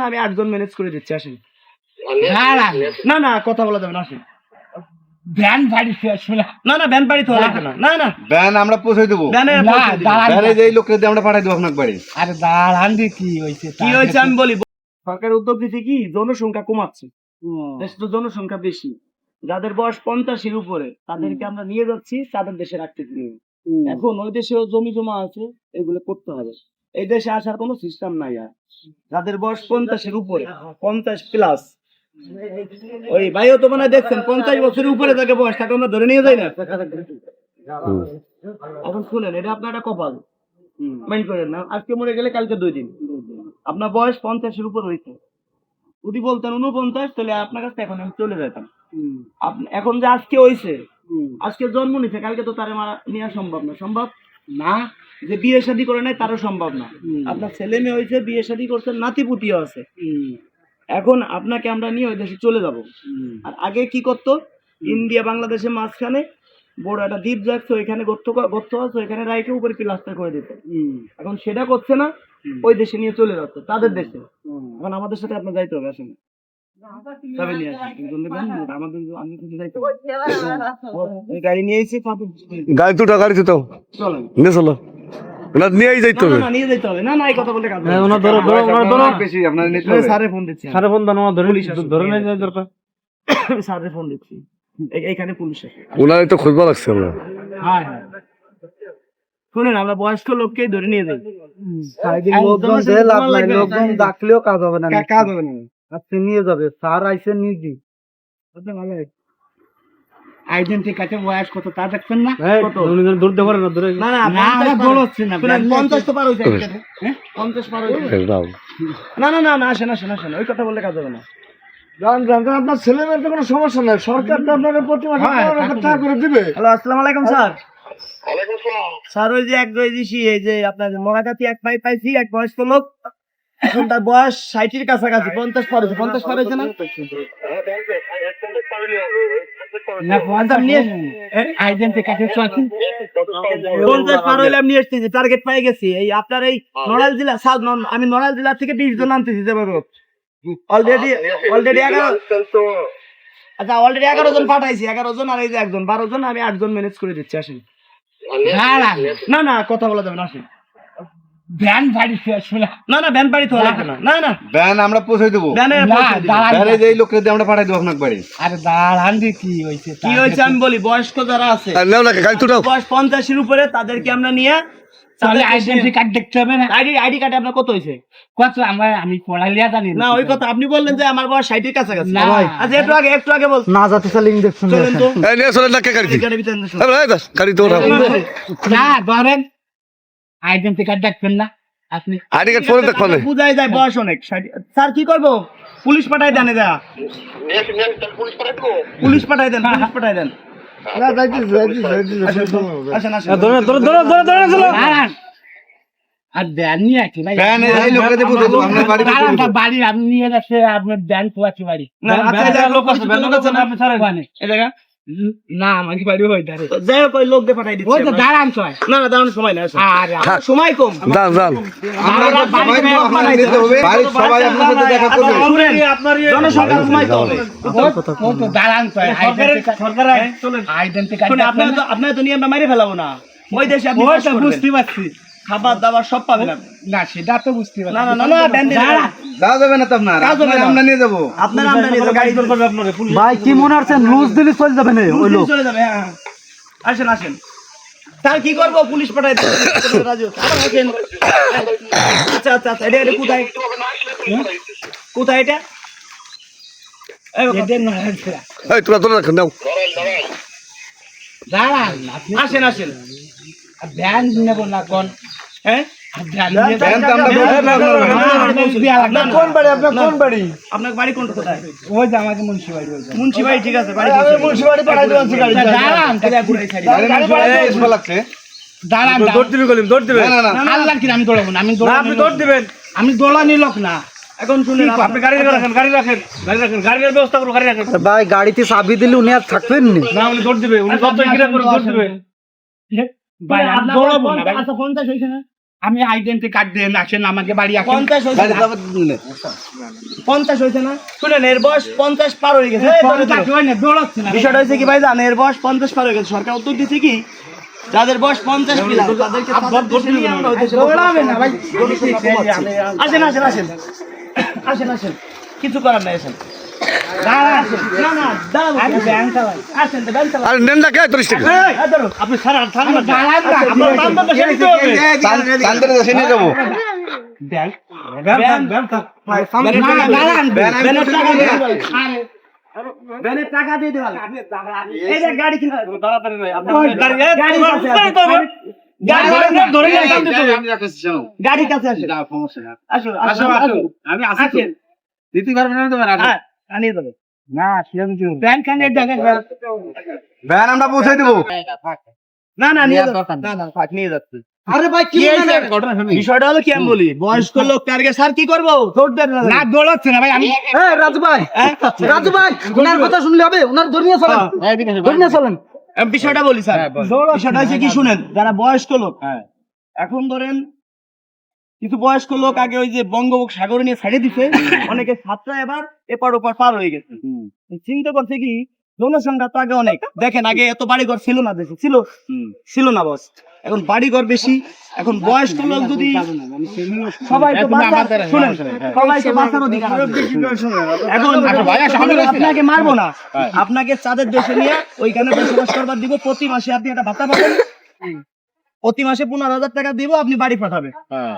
আমি 8 জন ম্যানেজ করে দিচ্ছি, আসেন। না না কথা বলা যাবে না, আসেন। ভ্যান বাড়িতে আসবে না। না না ভ্যান বাড়িতে লাগবে না, না না ভ্যান আমরা পৌঁছে দেবো। ভ্যানে যেই লোককে দিয়ে আমরা পাঠাই দেবো আপনার বাড়ি। আরে দাঁড়ান দি কি হয়েছে আমি বলি। সরকার উদ্যোগ দিতে কি জনসংখ্যা কমাচ্ছে, দেশে তো জনসংখ্যা বেশি, যাদের বয়স 50-এর উপরে তাদেরকে আমরা নিয়ে যাচ্ছি তাদের দেশে রাখতেছি। এখন ওই দেশেও জমি জমা আছে, এগুলো করতে হবে। এই দেশে আসার কোনো সিস্টেম নাই। আর যাদের বয়স 50-এর উপরে, 50+, ওই ভাইও তো মনে হয় দেখছেন 50 বছরের উপরে তাকে বয়স, তাকে আমরা ধরে নিয়ে যাই না। এখন শুনেন, এটা আপনার একটা কপাল, মাইন্ড করেন না। আজকে মরে গেলে কালকে 2 দিন। আপনার বয়স 50-এর উপর হয়েছে, যদি বলতেন 49, তাহলে আপনার কাছে এখন আমি চলে যেতাম। এখন যে আজকে হয়েছে, আজকে জন্ম নিছে, কালকে তো তারে মারা নেওয়া সম্ভব না। সম্ভব না যে বিয়ে শাদী করে নাই, তারও সম্ভব না। আপনার ছেলে মেয়ে হয়েছে, বিয়ে শাদী করছেন, নাতিপুতিও আছে। এখন আপনাকে আমরা নিয়ে ওই দেশে চলে যাব। আর আগে কি করতো, ইন্ডিয়া বাংলাদেশের মাঝখানে বড় একটা দ্বীপ যাচ্ছে, ওইখানে গর্ত আছে, ওইখানে রাইখে উপরে প্লাস্টার করে দিত। এখন সেটা করছে না, ওই দেশে নিয়ে চলে যাচ্ছে, তাদের দেশে। এখন আমাদের সাথে আপনার যাইতে হবে, আসেন। গাড়ি নিয়েছি, গাড়ি দুটো গাড়িতে তো চলেন চলো নিয়েই যাইতে হবে। নিয়ে যেতে হবে। না না এই কথা বলতে কাজ নেই। বেশি আপনার নিতে আমি হবে। স্যারে ফোন দিচ্ছি, সারা ফোন দাও ধরে নিয়ে যাওয়ার দরকার। স্যারে ফোন দিচ্ছি, এইখানে পুলিশ আছে। ওনারই তো খুঁজবা লাগছে আমরা। হ্যাঁ হ্যাঁ শুনেন, আমরা বয়স্ক লোককেই ধরে নিয়ে যাই। লোকজন ডাকলেও কাজ হবে না, কাজ হবে না। আপনি নিয়ে যাবে, স্যার আইসেন নিজে। আইডেন্টি কার্ডের বয়স কত তা দেখছেন না? কত? দূর দেবো না, দূরে না না না, আমরা বলছি না। শুনেন, 50 তো পার হইছে। 50 পার হইছে। না না না না, আসেন আসেন আসেন, ওই কথা বললে কাজ হবে না। আপনার ছেলে মেয়ের তো কোনো সমস্যা নাই, সরকার তো আপনাকে প্রতি মাসে 15,000 টাকা করে দিবে। হ্যালো, আসসালামু আলাইকুম স্যার। স্যার ওই যে এক দিছি, এই যে আপনার মরাকাতি এক পাইছি, এক বয়স্ক লোক। এখন তার বয়স 60-এর কাছাকাছি, 50 পার হয়েছে। 50 পার হয়েছে না? আইডেন্টি কার্ডের সাথে 50 পার হইলে আমি নিয়ে এসেছি, টার্গেট পেয়ে গেছি। এই আপনার এই নড়াইল জেলা, আমি নড়াইল জেলা থেকে 20 জন আনতেছি যেভাবে অলরেডি 11। আচ্ছা অলরেডি 11 জন পাঠাইছি, 11 জন আর এই যে একজন, 12 জন। আমি 8 জন ম্যানেজ করে দিচ্ছি, আসেন। না না কথা বলা যাবে না, আসেন। ভ্যান বাড়িতে আসবে না। না না ভ্যান বাড়িতে লাগবে না, না না ভ্যান আমরা পৌঁছে দেবো। ভ্যানে যেই লোককে দিয়ে আমরা পাঠাই দেবো আপনার বাড়ি। আরে দাঁড়ান দি কি হয়েছে আমি বলি। বয়স্ক যারা আছে, নাও না গাড়ি দুটো বয়স 50-এর উপরে, তাদেরকে আমরা নিয়ে তাহলে আইডেন্টি কার্ড দেখতে হবে না। আইডি কার্ডে আপনার কত হয়েছে? কত আমি পড়ালিয়া জানি না ওই কথা আপনি বললেন যে আমার বয়স 60-এর কাছাকাছি। না ভাই, আচ্ছা একটু আগে বল না যাতে লিঙ্ক দেখছেন। চলেন তো এই নিয়ে চলেন না কে গাড়ি গাড়ির ভিতরে বসুন। গাড়ি তো ওঠাও। না ধরেন আইডেন্টি কার্ড দেখবেন না আপনি। আইডি কার্ড ফোনে দেখো না। বুঝাই যায় বয়স অনেক। স্যার কি করবো? পুলিশ পাঠাই দেন, যা পুলিশ পাঠাই দেন, পুলিশ পাঠাই দেন। আসেন আসেন। আর ব্যান নিয়ে আসি ভাই, ভ্যানে যেই লোককে দিয়ে পৌঁছে দেবো আপনার বাড়ি পৌঁছে দেবো। বাড়ি আপনি নিয়ে যাচ্ছে, আপনার ব্যান পোয়াচ্ছি বাড়ি। না আচ্ছা এই লোক আছে, লোক আছে না আপনি ছাড়েন ওখানে এই জায়গা। না আমাকে বাড়ি ওই ধারে। যাই হোক ওই লোক দিয়ে পাঠাই দিচ্ছি। ওই তো দাঁড়ান ছয়। না না দাঁড়ানোর সময় না, আসেন। আরে সময় কম। যান যান আমরা সবাই তো আপনার নিতে হবে। বাড়ির সবাই আপনার সাথে দেখা করবে। জনসংখ্যা কমাইতে হবে। ও তো দাঁড়ান ছয়। সরকার আইডেন্টি কার্ড আপনার তো নিয়ে আমরা মাইরে ফেলাবো না। ওই দেশে আপনি বুঝতে পারছি, খাবার দাবার সব পাবেন আপনি। না সেটা তো বুঝতে পারছি। না না না না ব্যান্ড দিয়ে যাওয়া যাবে না তো আপনার, আমরা নিয়ে যাবো। আপনার আমরা নিয়ে যাবো, গাড়ি দর করবে আপনারে। ভাই কি মনে হচ্ছে লুজ দিলে চলে যাবে না ওই লোক? চলে যাবে, হ্যাঁ আসেন আসেন। স্যার কি করবো? পুলিশ পাঠাই দেবো। রাজু আবার আসেন। আচ্ছা আচ্ছা আচ্ছা, এটা কোথায় কোথায় এটা? এই তোরা তোরা রাখেন নাও। দাঁড়ান আসেন আসেন। ব্যান নেব না কোন? হ্যাঁ ভ্যান তো আমরা কোন বাড়ি? আপনার কোন বাড়ি? আপনার বাড়ি কোনটা? কোথায়? ওই যে আমাকে মুন্সি বাড়ি। মুন্সি বাড়ি, ঠিক আছে বাড়ি মুন্সি বাড়ি পাঠাই দেওয়া আছে গাড়ি। দাঁড়ান লাগছে। দাঁড়ান দৌড় দিবে গলিম, দৌড় দিবে। না না না আল্লাহ কি আমি দৌড়াবো না, আমি আপনি দৌড় দিবেন। আমি দৌড়ানি লোক না। এখন শুনেন, আপনি গাড়ি রাখেন, গাড়ি রাখেন, গাড়ি রাখেন, গাড়ির ব্যবস্থা করো, গাড়ি রাখেন। ভাই গাড়িতে চাবি দিলে উনি আর থাকবেন না উনি দৌড় দিবে, উনি কত গিরা করে দৌড় দিবে। ভাই আমি দৌড়াবো না ভাই। আচ্ছা 50 হইছে না? আমি আইডেন্টি কার্ড দিয়ে আসেন আমাকে বাড়ি আসেন। 50 হয়েছে গাড়ি না? যাবে দিনে 50 হয়েছে না? শুনেন এর বয়স 50 পার হয়ে গেছে। দৌড়াচ্ছে না বিষয়টা হয়েছে কি ভাই জান, এর বয়স 50 পার হয়ে গেছে। সরকার উদ্যোগ দিচ্ছে কি যাদের বয়স 50 প্লাস তাদেরকে সাদের দেশে নিয়ে আমরা ওই দেশে দৌড়াবেন না ভাই। আসেন আসেন আসেন আসেন আসেন, কিছু করার নাই, আসেন। না না দাঁড়াবো, আমি ব্যাংক চালাই। আসেন তো ব্যাংক চালান। আরে নেন না কে 30 টাকা এই ধরো, আপনি সারা থামেন না। আপনার দাম তো বেশি দিতে হবে। চান্দের দেশে নিয়ে যাবো ব্যাংক ব্যানের টাকা দিয়ে দেওয়া এই যে গাড়ি কিনা তাড়াতাড়ি নয় আপনার গাড়ি ধরে গাড়ি কাছে আসে আসো আসো আসো আমি আসি দিতে পারবেন না তোমার হ্যাঁ আনিয়ে দেবে না সেটা দিতে ব্যাংক কানে দেখেন ভ্যান আমরা পৌঁছে দেবো না না নিয়ে যাচ্ছে না না থাক নিয়ে যাচ্ছে আরে ভাই কি বিষয়টা হলো কি আমি বলি বয়স্ক লোক টার্গেট স্যার কি করবো দৌড় দেন না দৌড়াচ্ছে না ভাই আমি রাজু ভাই ওনার কথা শুনলে হবে, ওনার ধর্মীয় চলেন, ধর্মীয় চলেন। বিষয়টা বলি স্যার, বিষয়টা হচ্ছে কি শুনেন, যারা বয়স্ক লোক এখন ধরেন কিছু বয়স্ক লোক আগে ওই যে বঙ্গোপসাগর নিয়ে ছাড়িয়ে দিছে, অনেকে ছাত্রা এবার এপার ওপার পার হয়ে গেছে। চিন্তা করছে কি জনসংখ্যা তো আগে অনেক, দেখেন আগে এত বাড়িঘর ছিল না, দেশে ছিল না বস, এখন বাড়িঘর বেশি। এখন বয়স্ক লোক যদি সবাই তো শুনেন সবাই তো বাঁচার অধিকার আছে। এখন আপনাকে মারবো না, আপনাকে চাঁদের দেশে নিয়ে ওইখানে বসবাস করবার দিব, প্রতি মাসে আপনি একটা ভাতা পাবেন, প্রতি মাসে 15,000 টাকা দিব, আপনি বাড়ি পাঠাবেন,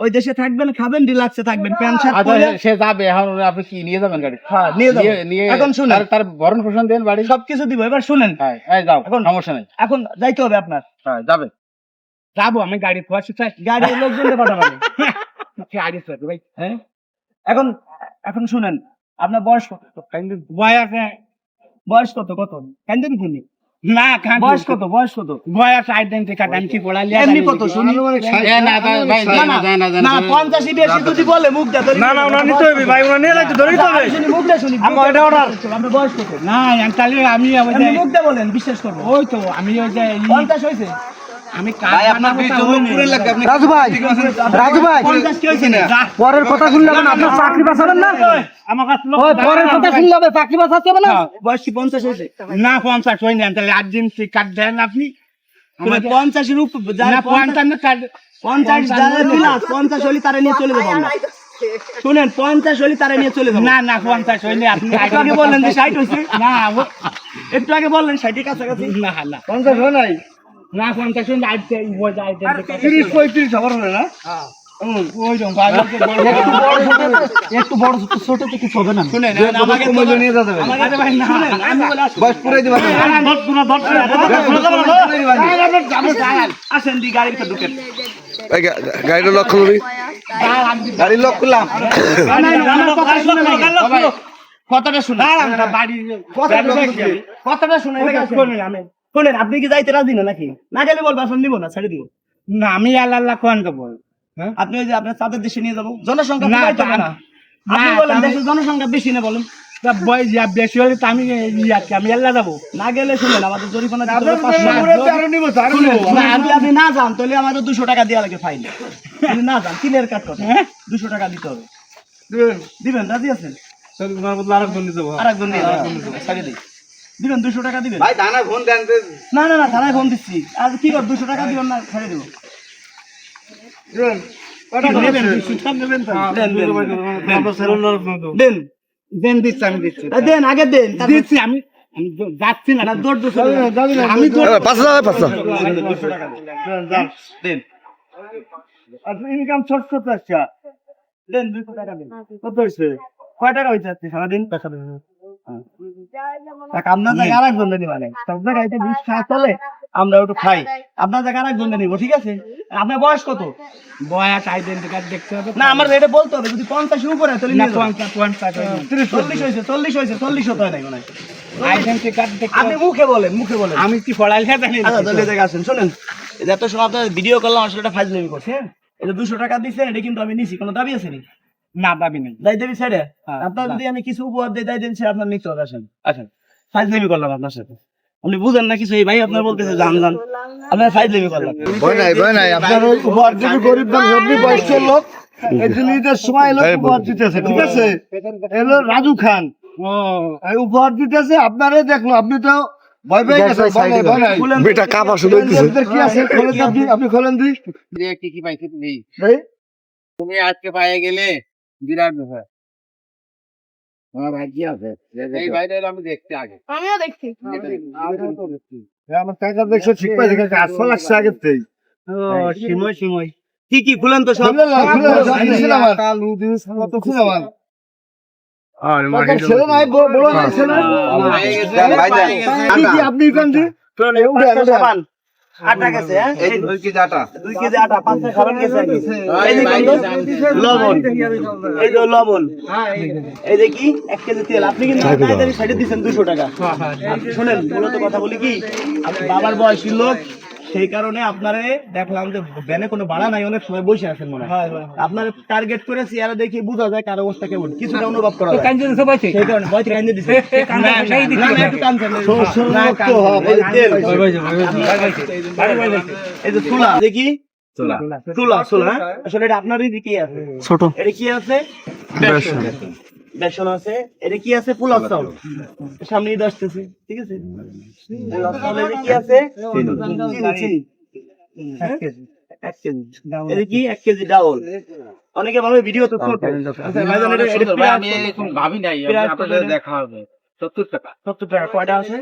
ওই দেশে থাকবেন, খাবেন, রিল্যাক্সে থাকবেন, প্যান্ট শার্ট পরে। সে যাবে এখন আপনি কি নিয়ে যাবেন গাড়ি হ্যাঁ নিয়ে যাবো। এখন শুনেন তার ভরণ পোষণ দেন বাড়ি সবকিছু দিব, এবার শুনেন হ্যাঁ এই যাও এখন সমস্যা নেই এখন যাইতে হবে আপনার, হ্যাঁ যাবে যাবো আমি গাড়ি পয়সা চাই গাড়ির লোকজনকে পাঠাবেন। গাড়ি চাই ভাই হ্যাঁ এখন এখন শুনেন আপনার বয়স কত? বয়স বয়স কত কত কেন শুনি না বয়স কত বয়স কত বয়স আইডেন্টি কার্ড আমি কি পড়ালি এমনি কত শুনি না ভাই না 50 বেশি যদি বলে মুখ দে না না ওনার নিতে হবে ভাই, ওনার নিয়ে লাগতে ধরেই তো হবে। শুনি মুখ দে শুনি আমার এটা অর্ডার। আপনার বয়স কত? না তাহলে আমি আপনি মুখ দে বলেন, বিশ্বাস করব। ওই তো আমি ওই যে 50 হইছে আমি ভাই আপনার বীজ জমপুরে লাগবে আপনি রাজু ভাই 50 কি হইছে না পরের কথা শুনলে হবে না, আপনার চাকরি বাঁচাবেন না। আমার কাছে ওই পরের কথা শুনলে হবে, চাকরি বাঁচাতে হবে না। বয়স কি 50 হইছে? না 50 হই না তাহলে আইডেন্টি কার্ড দেন আপনি 50 এর উপর না 50 কার্ড 50 যাদের প্লাস 50 হলি তারা নিয়ে চলে যাবো আমরা। শুনেন 50 হলি তারা নিয়ে চলে যাবো। না 50 হই না আপনি একটু আগে বললেন যে 60 হইছে, না একটু আগে বললেন 60 এর কাছাকাছি। না 50 হয় নাই, না 50 হই না আইডেন্টি কার্ড 30-35 হবার হবে না। ওই রকম একটু বড় ছোট তো কিছু হবে না। শুনেন আমাকে মূল্য নিয়ে যেতে হবে আমাকে ভাই না আমি বলে আসুন। বয়স পুরাই দিবা আসেন দি গাড়িতে ঢুকেন। গাড়িটা লক করবি গাড়ি লক করলাম আমার কথা শুনে নাই, কথাটা শুনে বাড়ি কথাটা শুনে শুনেন, আপনি কি যাইতে রাজি না নাকি? না গেলে বলবো আসলে নিবো না, ছেড়ে দিব। না আমি আল্লাহ কোন দেব আপনি ওই যে আপনার চাঁদের দেশে নিয়ে যাবো, জনসংখ্যা না, কমাইতে হবে না। আপনি না, বলেন আমি- দেশের জনসংখ্যা বেশি না বলেন, বয়স বেশি হলে তো আমি আমি আল্লাহ যাবো না গেলে শুনেন আমাদের জরিমানা দিতে হবে আপনার 500 টাকা। উপরে আরো নিব, আরো শুনেন, নিব। যদি আপনি না যান তাহলে আমাদের 200 টাকা দেওয়া লাগে ফাইন। যদি না যান কিলের কাট কত 200 টাকা দিতে হবে। দিবেন রাজি আছেন? আরেকজন নিয়ে যাবো, ছাড়িয়ে দিই। দিবেন 200 টাকা দিবেন? ভাই দানা ফোন দেন না না না থানায় ফোন দিচ্ছি, আর কি কর 200 টাকা দিবেন না ছাড়িয়ে দেবো। নেবেন দেন দেন দিচ্ছি আমি দিচ্ছি দেন আগে দেন দিচ্ছি আমি আমি যাচ্ছি না না দৌড় 200 আমি তো 500 200 টাকা দেন ইনকাম ছোট ছোট আসছে। দেন 200 টাকা দেন। কত হয়েছে? কয় টাকা হইছে আপনি সারাদিন? আপনার জায়গায় আরেকজন নিব, মানে সব জায়গায় তো 20 টাকা চলে, আমরা ওটা খাই, আপনার জায়গায় আরেকজন নিব, ঠিক আছে? আপনার বয়স কত? বয়স আইডেন্টি কার্ড দেখতে হবে না আমার এটা বলতে হবে, যদি 50 এর উপরে তাহলে না নিয়ে যাবো। 50 40 হয়েছে 40 হতে হয় না কোনো। আইডেন্টি কার্ড দেখতে আপনি হবে। মুখে বলেন মুখে বলেন। আমি কি পড়াইলে জানি না আচ্ছা তাহলে এই জায়গায় আসেন, শুনেন এই যে এত সময় আপনার ভিডিও করলাম, আসলে এটা ফাজলামি করছে, হ্যাঁ? এটা 200 টাকা দিচ্ছেন, এটা কিন্তু আমি নিছি, কোনো দাবি আছে নি? না দাবি নেই দায় দেবি ছেড়ে হ্যাঁ, আপনার না। যদি আমি কিছু উপহার দিই, দায় দেন সে আপনার নিতে হবে। আসেন আসেন, ফাজলামি করলাম আপনার সাথে, আপনি বুঝেন না কিছু, এই ভাই আপনার বলতেছে জান জান, আপনার ফাইজলামি করলাম। ভয় নাই আপনার ওই উপহার দিবি গরিব মানুষ, আপনি বয়স্ক লোক, এই জন্য ঈদের সময় এলো উপহার দিতেছে, ঠিক আছে? এলো রাজু খান এই উপহার দিতেছে, আপনারে দেখলো, আপনি তো ভয় পেয়ে গেছেন। ভয় নাই। বেটা কাপা শুরু হইতেছে। এদের কি আছে খোলেন তো, আপনি খোলেন দি। কি পাইছি তুমি এই, তুমি আজকে পাইয়ে গেলে বিরাট ব্যাপার। আমার ভাগ্য আছে এই বাইরে আমি দেখতে আগে আমিও দেখছি। আমার টাকা দেখছো ঠিক পাইছে, কিন্তু 800 লাগছে আগের থেকে। সময় কি কি খুলেন তো সব। খুলে নাও, খুলে নাও, দিছেন আমার। তো খুলে নাও। ছেলে নাই, বড় নাই ছেলে। কি কি আপনি এখান দিয়ে? সাবান, আটা গেছে, হ্যাঁ? এই 2 কেজি আটা, 2 কেজি আটা, 5 খাবার গেছে আগে। এই দেখুন তো, লবণ, এই যে লবণ, এই যে কি 1 কেজি তেল। আপনি কিন্তু তাড়াতাড়ি সাইডে দিচ্ছেন 200 টাকা। শুনেন, মূলত কথা বলি কি, আপনি বাবার বয়সী লোক, সেই কারণে আপনারে দেখলাম যে ব্যানে কোনো ভাড়া নাই, অনেক সময় বসে আছেন মনে হয়। আপনার টার্গেট করে চেয়ারে দেখে বোঝা যায় কার অবস্থা কেমন, কিছুটা অনুভব করা যায়। সেই কারণে ভয় থেকে কান্দে দিছে। না, একটু কান্দছেন। না, এই যে তেল, এই যে চুলা, দেখি চুলা, হ্যাঁ? আসলে এটা আপনারই দিকে আছে। ছোট এটা কি আছে? বেসন আছে। এটা কি আছে? পোলাও চাউল। সামনে ঈদ আসতেছে, ঠিক আছে? পোলাও চাউল। এটা কি আছে? চিনি। 1 কেজি। এটা কি 1 কেজি ডাউল। অনেকে ভাবে ভিডিও তো ছোট। আচ্ছা ভাইজান, এটা আমি এখন ভাবি নাই, আপনাদের দেখা হবে 70 টাকা। 70 টাকা। কয়টা আছে?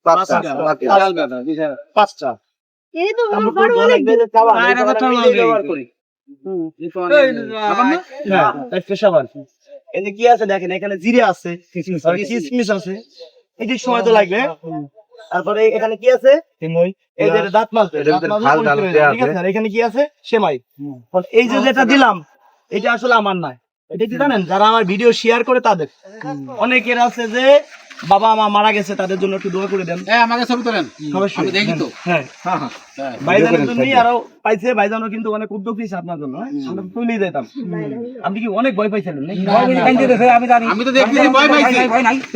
5টা। পাঁচটা। এই তো আমরা বড় তো অনেক অনেক খাবার আর এটা তো মিলিয়ে ব্যবহার করি। হ্যাঁ, একটা সাবান। এই যে কি আছে দেখেন, এখানে জিরে আছে, কিশমিশ আছে। এই যে সময় তো লাগবে। তারপরে এখানে কি আছে? এই যে দাঁত মালতে, ঠিক আছে? আর এখানে কি আছে? সেমাই। এই যে যেটা দিলাম, এটা আসলে আমার নয়। এটা কি জানেন, যারা আমার ভিডিও শেয়ার করে তাদের। অনেকের আছে যে বাবা মা মারা গেছে, তাদের জন্য একটু দোয়া করে দেন। আমাকে ছবি তোলেন, আমি দেখি তো। হ্যাঁ, ভাইজানের জন্যই আরো পাইছে। ভাইজানও কিন্তু অনেক উদ্যোগ নিয়েছে আপনার জন্য, হ্যাঁ? আমরা তো তুলেই যেতাম। আপনি কি অনেক ভয় পাইছিলেন নাকি? আমি তো দেখতেছি ভয় পাইছি,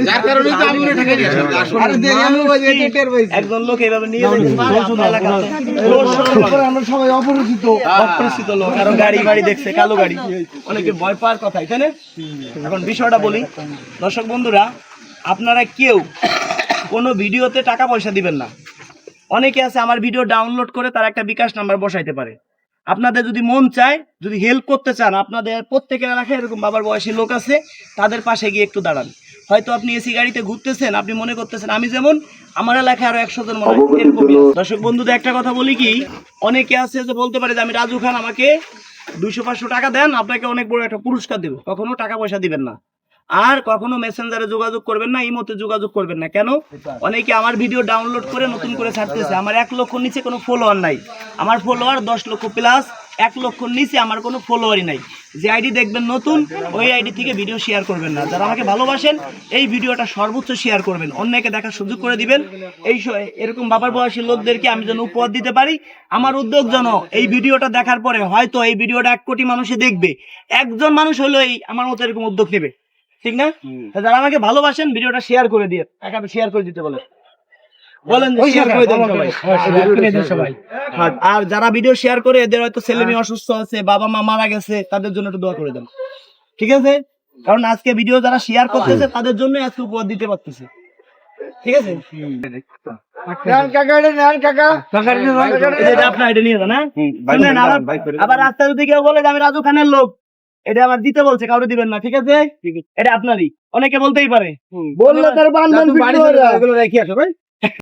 যার কারণে তো আমি ঠেকে দিয়েছি। আরে দেখি আমি ওই যে টের পাইছি। একজন লোক এইভাবে নিয়ে যেতে পারে আপনার এলাকাতে। তারপরে আমরা সবাই অপরিচিত। অপরিচিত লোক, আরো গাড়ি বাড়ি দেখছে, কালো গাড়ি, অনেকে ভয় পাওয়ার কথা, এখানে। এখন বিষয়টা বলি, দর্শক বন্ধুরা, আপনারা কেউ কোনো ভিডিওতে টাকা পয়সা দিবেন না। অনেকে আছে আমার ভিডিও ডাউনলোড করে তার একটা বিকাশ নাম্বার বসাইতে পারে। আপনাদের যদি মন চায়, যদি হেল্প করতে চান, আপনাদের প্রত্যেকের এলাকায় এরকম বাবার বয়সী লোক আছে, তাদের পাশে গিয়ে একটু দাঁড়ান। হয়তো আপনি এসি গাড়িতে ঘুরতেছেন, আপনি মনে করতেছেন আমি যেমন, আমার এলাকায় আরো 100 জন মনে হয় এরকমই। দর্শক বন্ধুদের একটা কথা বলি কি, অনেকে আছে যে বলতে পারে যে আমি রাজু খান, আমাকে 200-500 টাকা দেন, আপনাকে অনেক বড় একটা পুরস্কার দেবো। কখনো টাকা পয়সা দিবেন না, আর কখনো মেসেঞ্জারে যোগাযোগ করবেন না, ইমোতে যোগাযোগ করবেন না। কেন? অনেকে আমার ভিডিও ডাউনলোড করে নতুন করে ছাড়তেছে। আমার 1 লক্ষ নিচে কোনো ফলোয়ার নাই। আমার ফলোয়ার 10 লক্ষ প্লাস। 1 লক্ষ নিচে আমার কোনো ফলোয়ারই নাই। যে আইডি দেখবেন নতুন, ওই আইডি থেকে ভিডিও শেয়ার করবেন না। যারা আমাকে ভালোবাসেন, এই ভিডিওটা সর্বোচ্চ শেয়ার করবেন, অন্যকে দেখার সুযোগ করে দিবেন। এরকম বাবার বয়সী লোকদেরকে আমি যেন উপহার দিতে পারি। আমার উদ্যোগ যেন এই ভিডিওটা দেখার পরে, হয়তো এই ভিডিওটা 1 কোটি মানুষে দেখবে, একজন মানুষ হলো এই আমার মতো এরকম উদ্যোগ নেবে, ঠিক না? যারা আমাকে ভালোবাসেন, ভিডিওটা শেয়ার করে দিয়ে, একাবে শেয়ার করে দিতে বলেন শেয়ার করে দেন সবাই। আর যারা ভিডিও শেয়ার করে, এদের হয়তো ছেলে মেয়ে অসুস্থ আছে, বাবা মা মারা গেছে, তাদের জন্য একটু দোয়া করে দেন, ঠিক আছে? কারণ আজকে ভিডিও যারা শেয়ার করতেছে, তাদের জন্য আজকে উপহার দিতে পারতেছে, ঠিক আছে? আপনার এটা নিয়ে যান, হ্যাঁ? আবার রাস্তায় যদি কেউ বলে যে আমি রাজু খানের লোক, এটা আমার দিতে বলছে, কাউরে দিবেন না, ঠিক আছে? এটা আপনারই। অনেকে বলতেই পারে, বললে তার বান্ধব